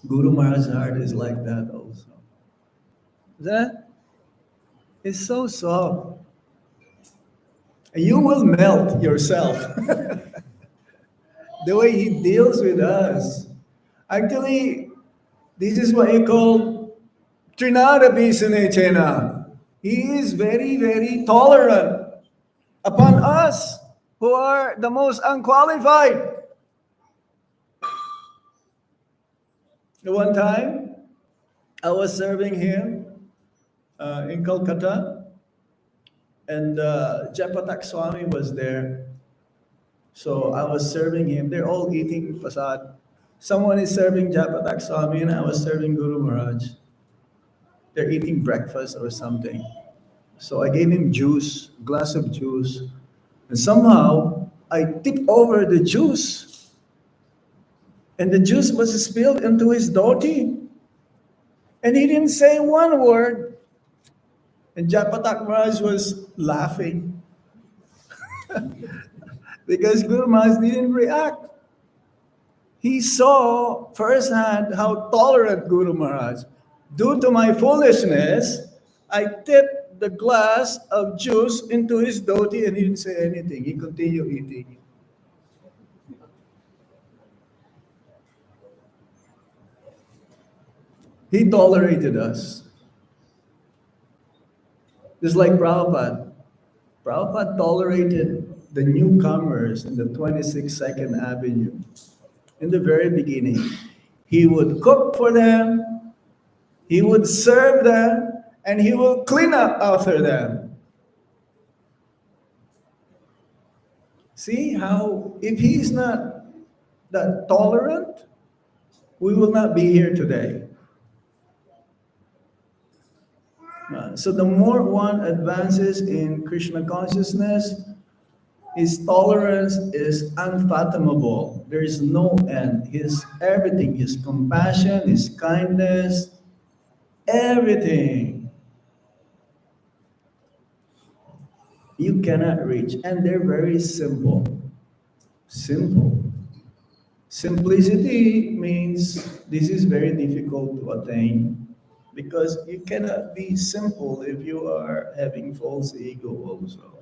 Guru Maharaj's heart is like that also. That is so soft. You will melt yourself. The way he deals with us. Actually, this is what you call Trinada Bisanechena. He is very, very tolerant upon us who are the most unqualified. One time, I was serving him in Kolkata, and Japatak Swami was there. So I was serving him. They're all eating prasad. Someone is serving Japatak Swami, and I was serving Guru Maharaj. They're eating breakfast or something. So I gave him juice, glass of juice, and somehow I tipped over the juice. And the juice was spilled into his dhoti. And he didn't say one word. And Japatak Maharaj was laughing because Guru Maharaj didn't react. He saw firsthand how tolerant Guru Maharaj. Due to my foolishness, I tipped the glass of juice into his dhoti and he didn't say anything. He continued eating. He tolerated us. Just like Prabhupada. Prabhupada tolerated the newcomers in the 22nd Avenue. In the very beginning, he would cook for them, he would serve them, and he will clean up after them. See how, if he's not that tolerant, we will not be here today. So the more one advances in Krishna consciousness, his tolerance is unfathomable. There is no end. His everything, his compassion, his kindness, everything. You cannot reach. And they're very simple. Simple. Simplicity means this is very difficult to attain because you cannot be simple if you are having false ego also.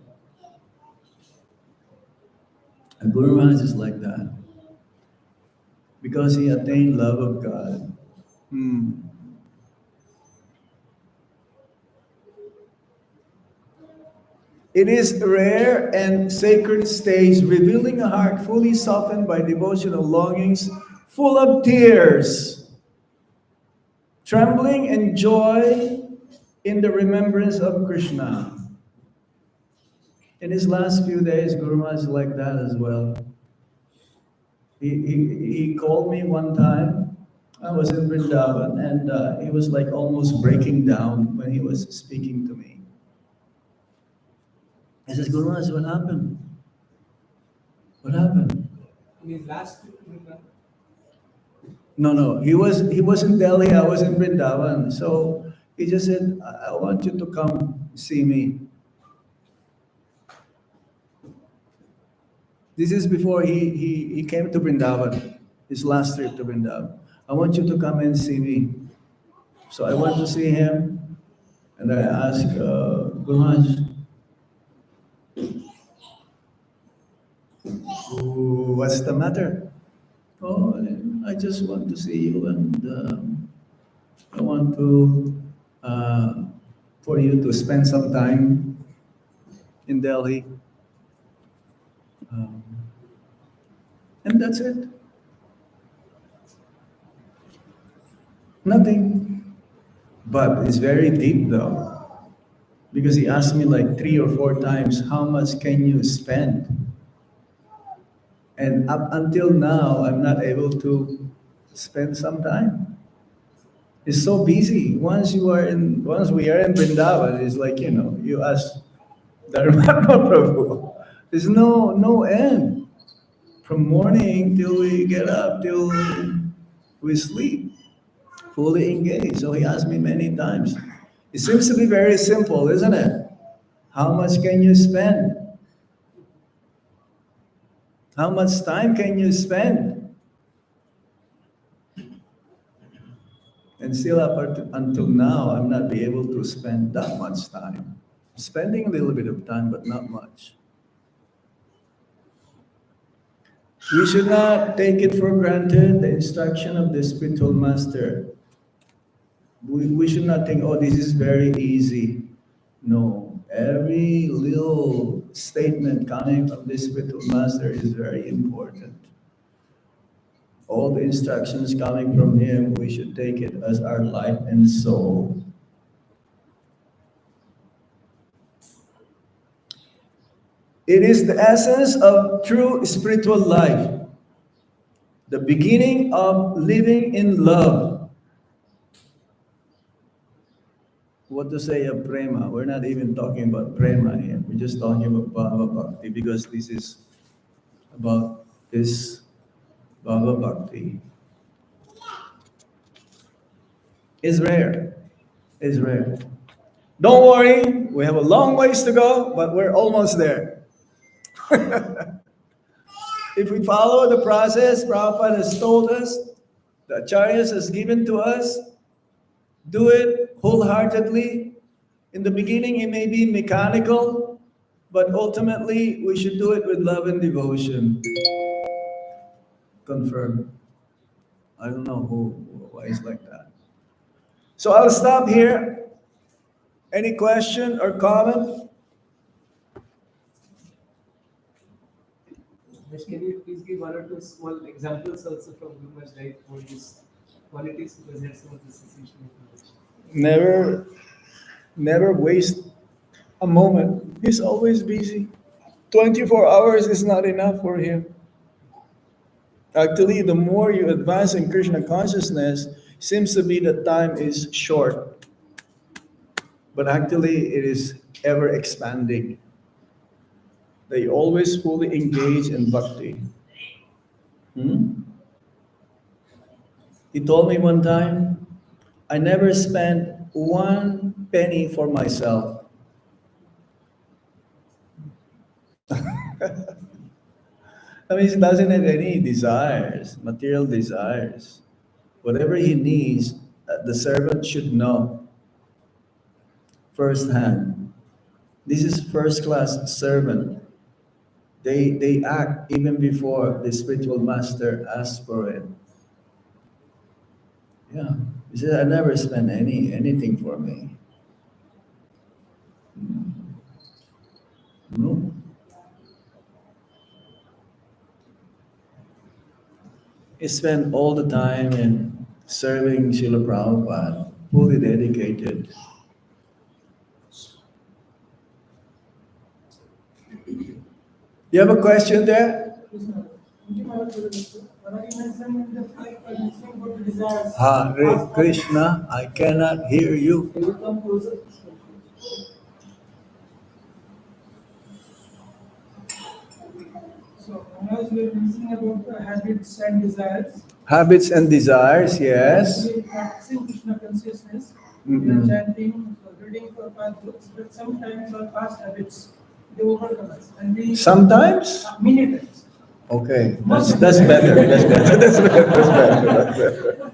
And Guru Maharaj is like that because he attained love of God. It is a rare and sacred stage, revealing a heart fully softened by devotional longings, full of tears, trembling and joy in the remembrance of Krishna. In his last few days, Guru Maharaj is like that as well. He called me one time. I was in Vrindavan, and he was like almost breaking down when he was speaking to me. He says, Guru Maharaj, what happened? What happened? In his last week, No. He was in Delhi, I was in Vrindavan. So he just said, I want you to come see me. This is before he came to Vrindavan, his last trip to Vrindavan. I want you to come and see me. So I went to see him, and I asked Guru Maharaj, what's the matter? Oh, I just want to see you, and I want to for you to spend some time in Delhi. And that's it. Nothing. But it's very deep though. Because he asked me like 3 or 4 times, how much can you spend? And up until now, I'm not able to spend some time. It's so busy. Once we are in Vrindavan, it's like, you ask Dharma Prabhu. There's no end. From morning till we get up, till we sleep, fully engaged. So he asked me many times. It seems to be very simple, isn't it? How much can you spend? How much time can you spend? And still until now, I'm not be able to spend that much time. Spending a little bit of time, but not much. We should not take it for granted, the instruction of the spiritual master. We should not think, oh, this is very easy. No, every little statement coming from the spiritual master is very important. All the instructions coming from him, we should take it as our life and soul. It is the essence of true spiritual life, the beginning of living in love. What to say of prema? We're not even talking about prema here. We're just talking about Bhava Bhakti because this is about this Bhava Bhakti. Is rare. Is rare. Don't worry, we have a long ways to go, but we're almost there. If we follow the process Prabhupada has told us, the Acharyas has given to us, do it wholeheartedly. In the beginning, it may be mechanical, but ultimately, we should do it with love and devotion. Confirm. I don't know why it's like that. So I'll stop here. Any question or comment? Mesh, can you please give one or two small examples also from Guru's life for these qualities because that's some of this essential information. Never, never waste a moment. He's always busy. 24 hours is not enough for him. Actually, the more you advance in Krishna consciousness, seems to be that time is short. But actually, it is ever expanding. They always fully engage in bhakti. Hmm? He told me one time, I never spent one penny for myself. I mean, he doesn't have any desires, material desires. Whatever he needs, the servant should know firsthand. This is first class servant. They act even before the spiritual master asks for it. Yeah. He said, I never spend anything for me. No. He spent all the time in serving Srila Prabhupada, fully dedicated. You have a question there? Hare Krishna, I cannot hear you. Can you come closer? So, as we are mentioning about the habits and desires, Habits and desires, yes. we are practicing Krishna consciousness, we Mhm. are chanting, reading Prabhupada books, but sometimes our past habits, they overcome us. And we, Sometimes? many times. Okay, that's better. That's better. That's better. That's better. That's better.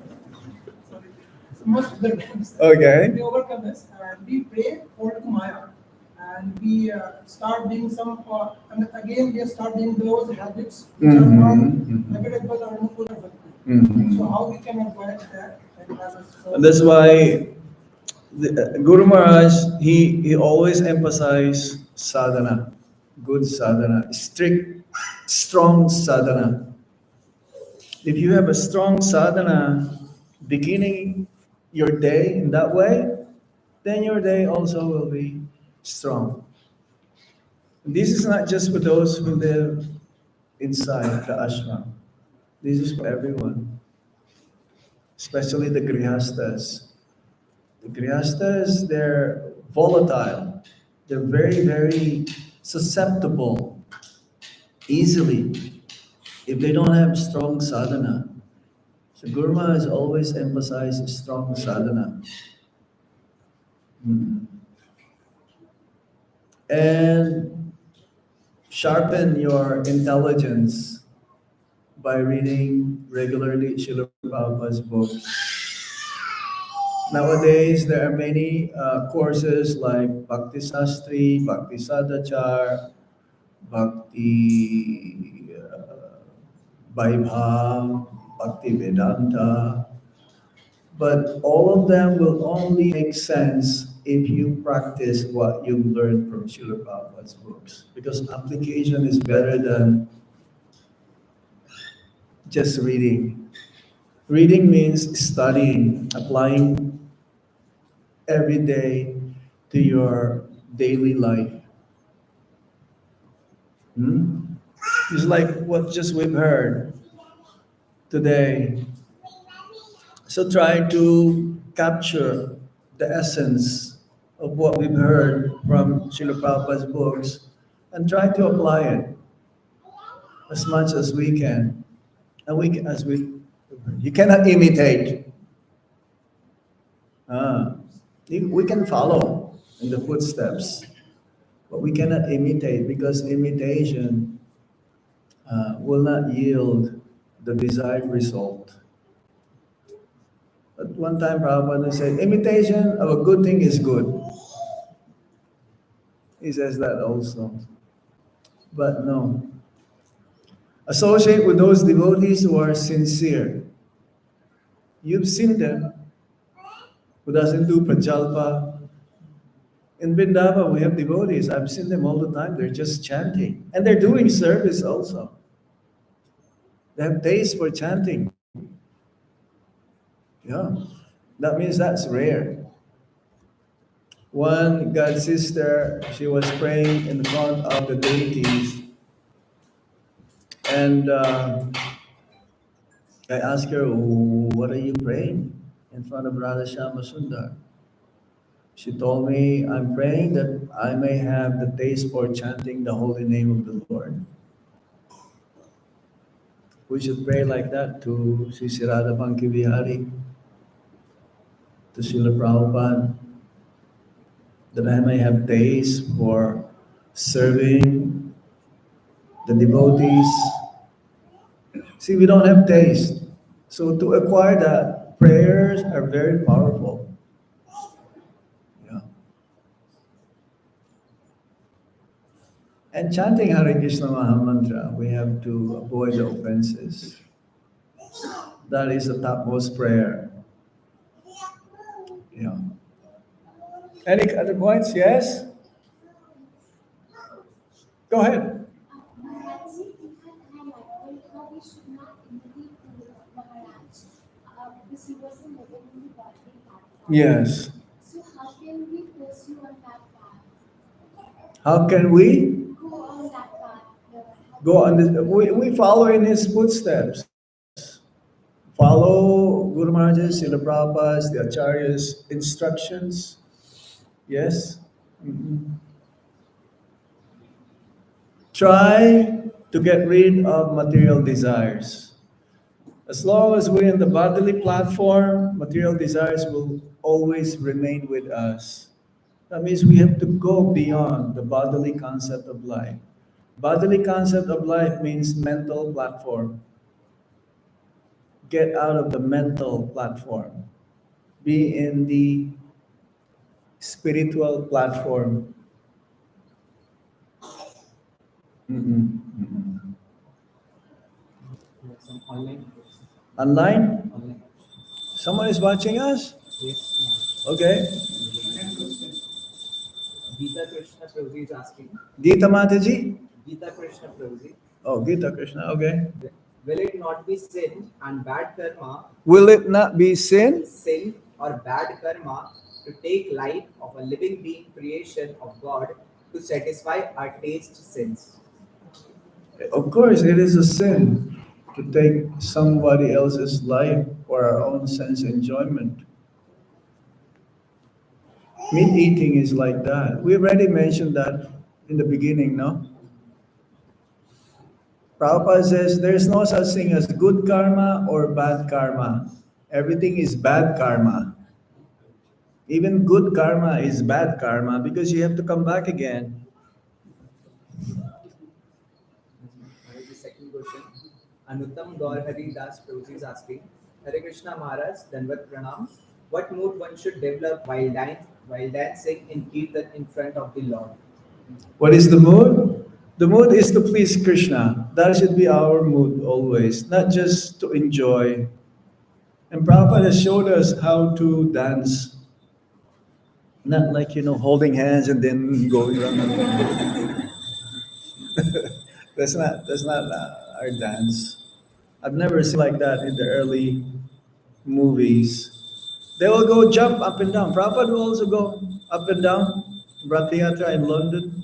Sorry. So most of the times, Okay. they overcome us, and we pray for to Maya. And we start doing some, and again we start doing those habits which are not Mhm. available or Anukula Bhakti. Mhm. So how we can avoid that and have a And that's why Guru Maharaj, he always emphasized sadhana, good sadhana, strict, strong sadhana. If you have a strong sadhana, beginning your day in that way, then your day also will be strong. This is not just for those who live inside the ashram. This is for everyone, especially the grihastas. The grihastas, they're volatile. They're very, very susceptible easily if they don't have strong sadhana. So Guru Maharaj has always emphasized strong sadhana. Mm. And sharpen your intelligence by reading regularly Srila Prabhupada's books. Nowadays, there are many courses like Bhakti Sastri, Bhakti Sadachar, Bhakti Vaibhav, Bhakti Vedanta. But all of them will only make sense if you practice what you've learned from Srila Prabhupada's books. Because application is better than just reading. Reading means studying, applying every day to your daily life. Hmm? It's like what just we've heard today. So try to capture the essence of what we've heard from Srila Prabhupada's books and try to apply it as much as we can. And we can, as we, you cannot imitate. Ah, we can follow in the footsteps, but we cannot imitate because imitation will not yield the desired result. But one time Prabhupada said, imitation of a good thing is good. He says that also. But no. Associate with those devotees who are sincere. You've seen them who doesn't do prajalpa. In Vrindavan, we have devotees. I've seen them all the time. They're just chanting. And they're doing service also. They have taste for chanting. Yeah. That means that's rare. One god sister, she was praying in front of the deities. And I asked her, what are you praying in front of Radha Shama Sundar? She told me, I'm praying that I may have the taste for chanting the holy name of the Lord. We should pray like that to Sri Radha Panki Vihari, to Srila Prabhupada, that I may have taste for serving the devotees. See, we don't have taste. So to acquire that, prayers are very powerful. Yeah. And chanting Hare Krishna Mahamantra, we have to avoid the offenses. That is the topmost prayer. Yeah. Any other points? Yes? Go ahead. Maharaj, you had highlighted how we should not imitate Maharaj because he was a noble in the godly path. Yes. So how can we pursue on that path? How can we Go on that path. go on this? We follow in his footsteps. Follow Guru Maharaj's, Srila Prabhupada's, the Acharya's instructions. Yes? Mhm. Try to get rid of material desires. As long as we're in the bodily platform, material desires will always remain with us. That means we have to go beyond the bodily concept of life. Bodily concept of life means mental platform. Get out of the mental platform. Be in the spiritual platform. Mm-mm, mm-mm. Some online course. Online? Online. Someone is watching us? Yes. Okay. Gita Krishna Prabhuji is asking. Gita Mataji? Gita Krishna Prabhuji. Oh, Gita Krishna, okay. Will it not be sin and bad karma, Will it not be sin? sin or bad karma to take life of a living being creation of God to satisfy our taste sins? Of course, it is a sin to take somebody else's life for our own sense enjoyment. Meat eating is like that. We already mentioned that in the beginning, no? Prabhupada says there's no such thing as good karma or bad karma. Everything is bad karma. Even good karma is bad karma because you have to come back again. The second question. Anuttam Gaur Hari Das Prabhuji is asking. Hare Krishna Maharaj, Danvat Pranam. What mood one should develop while dancing in Kirtan in front of the Lord? What is the mood? The mood is to please Krishna. That should be our mood always, not just to enjoy. And Prabhupada has showed us how to dance. Not like, holding hands and then going around. That's not our dance. I've never seen like that in the early movies. They will go jump up and down. Prabhupada will also go up and down. Rathayatra in London.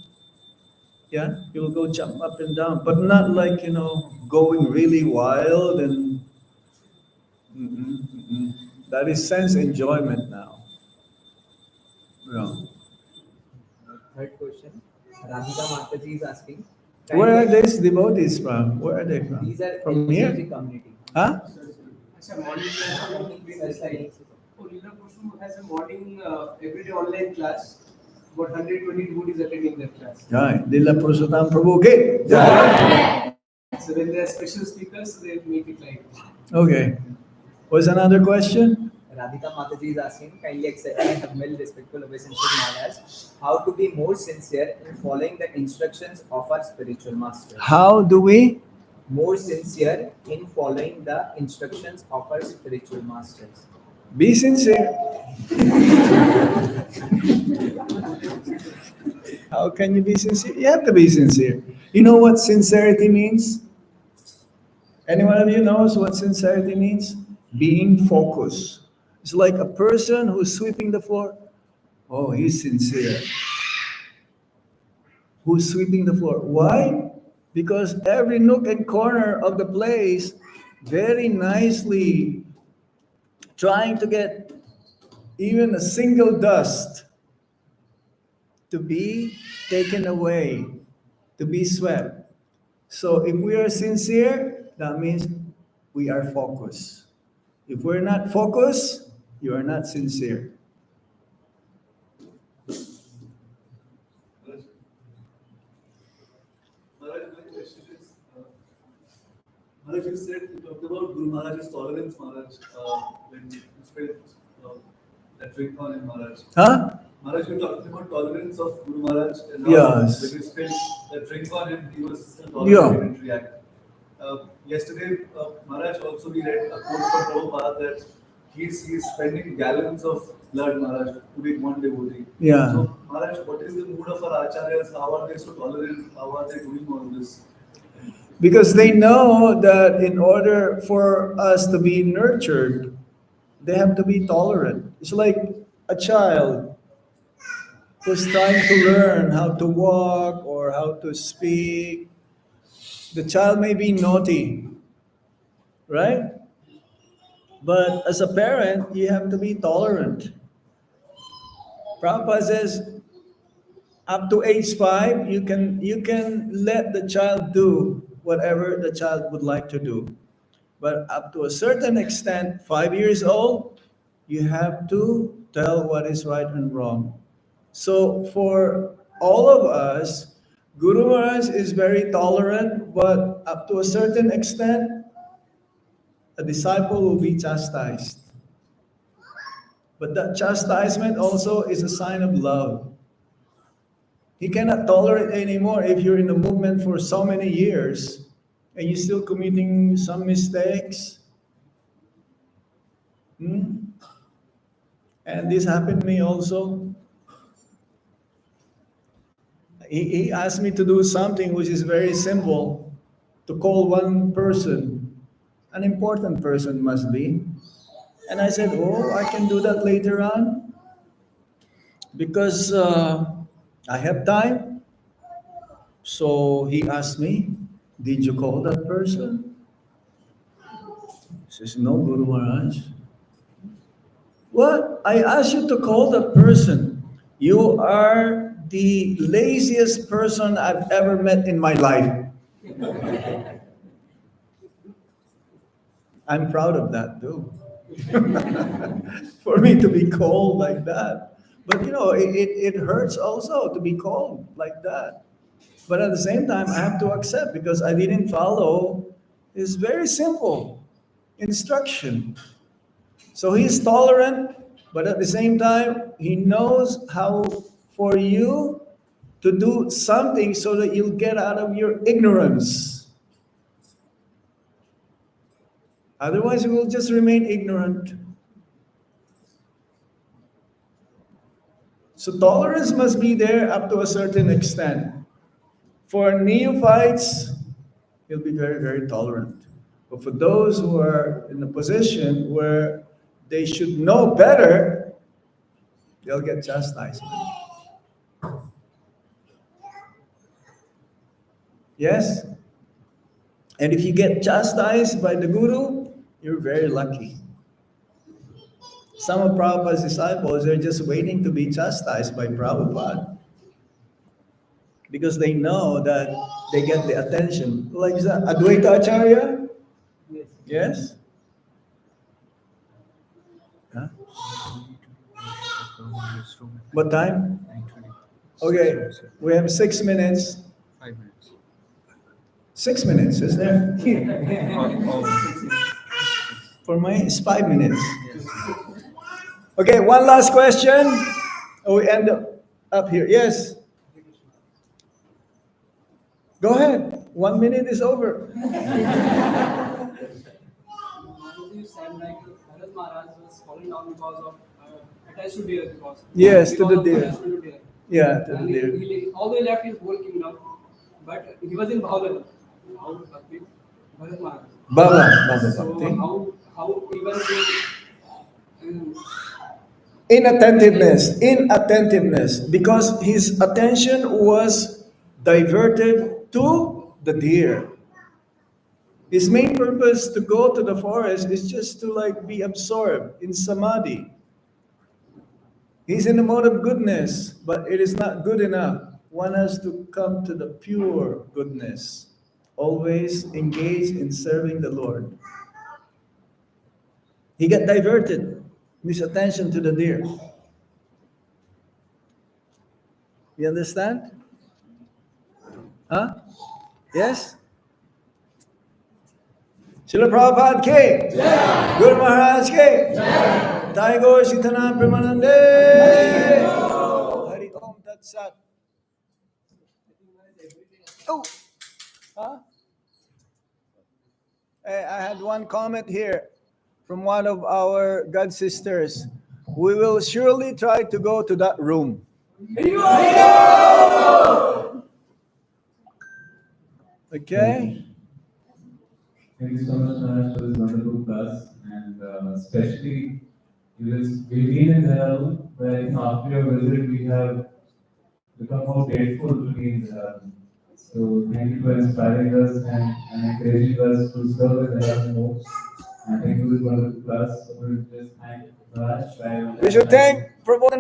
Yeah, he will go jump up and down, but not like, going really wild and that is sense enjoyment now. Yeah. Third question. Radhika Mataji is asking. Where are these devotees from? Where are they from? These are From LCG here? community. Huh? अच्छा morning class Morning service. और लीला प्रश्न who has a morning everyday online class. About 120 devotees attending that class. Right. Lila Purushottam Prabhu ke. So when they are special speakers, they make it like. Okay. What's another question? Radhika Mataji is asking, kindly accept my humble, respectful obeisance to Maharaj. How to be more sincere in following the instructions of our spiritual masters? How do we? More sincere in following the instructions of our spiritual masters. Be sincere. How can you be sincere? You have to be sincere. You know what sincerity means? Any one of you knows what sincerity means? Being focused. It's like a person who's sweeping the floor. Oh, he's sincere. Who's sweeping the floor? Why? Because every nook and corner of the place very nicely trying to get even a single dust to be taken away, to be swept. So if we are sincere, that means we are focused. If we're not focused, you are not sincere. Maharaj, my question is, Maharaj, you said, you talked about Guru Maharaj's tolerance, Maharaj, when you spent that drink on him, Maharaj. Huh? Maharaj, you talked about tolerance of Guru Maharaj, and how Yes. when you spent that drink on him, he was still tolerant, Yeah. he didn't react. Yesterday, Maharaj, also we read a quote from Prabhupada that he's spending gallons of blood, Maharaj, to be one devotee. Yeah. So, Maharaj, what is the mood of our acharyas? How are they so tolerant? How are they doing all this? Because they know that in order for us to be nurtured, they have to be tolerant. It's like a child who's trying to learn how to walk or how to speak. The child may be naughty, right? But as a parent, you have to be tolerant. Prabhupada says, up to age 5, you can let the child do whatever the child would like to do. But up to a certain extent, 5 years old, you have to tell what is right and wrong. So for all of us, Guru Maharaj is very tolerant, but up to a certain extent, a disciple will be chastised. But that chastisement also is a sign of love. He cannot tolerate anymore if you're in the movement for so many years and you're still committing some mistakes. And this happened to me also. He asked me to do something which is very simple, to call one person, an important person must be. And I said, oh, I can do that later on because I have time. So he asked me, did you call that person? He says, no, Guru Maharaj. What? I asked you to call that person. You are the laziest person I've ever met in my life. I'm proud of that too. For me to be called like that. But it hurts also to be called like that. But at the same time, I have to accept because I didn't follow his very simple instruction. So he's tolerant, but at the same time, he knows how for you to do something so that you'll get out of your ignorance. Otherwise, you will just remain ignorant. So tolerance must be there up to a certain extent. For neophytes, he'll be very, very tolerant. But for those who are in a position where they should know better, they'll get chastisement. Yes? And if you get chastised by the Guru, you're very lucky. Some of Prabhupada's disciples are just waiting to be chastised by Prabhupada because they know that they get the attention. Like that, Advaita Acharya? Yes. Yes? Huh? What time? 9:20. Okay, we have 6 minutes. 5 minutes. 6 minutes, is there? Oh, For me, it's 5 minutes. Okay, one last question. Oh, we end up here. Yes. Go ahead. 1 minute is over. You said like Bharat Maharaj was falling down because of attached to deer because Yes, to the of deer. attachment to deer. Yeah, to the And deer. although he left his whole kingdom, but he was in Bhagavatam. How Bhakti? Bharat Maharaj. Baba So Bhakti. how even Inattentiveness, because his attention was diverted to the deer. His main purpose to go to the forest is just to like be absorbed in samadhi. He's in the mode of goodness, but it is not good enough. One has to come to the pure goodness, always engage in serving the Lord. He got diverted, his attention to the deer. You understand? Huh? Yes? Srila Prabhupada ke? Guru Maharaj ke? Jai Gaur Sitana Premanande! Hari Om Tat Sat. Oh! Huh? Hey, I had one comment here from one of our God sisters. We will surely try to go to that room. Okay? Thank you so much, Maharaj, for this wonderful class, and especially we've been in Dehradun, where I think after your visit we have become more grateful to be in Dehradun. So thank you for inspiring us and encouraging us to serve in Dehradun more. And thank you for this wonderful class. So we just thank Maharaj. We should thank Prabhupada.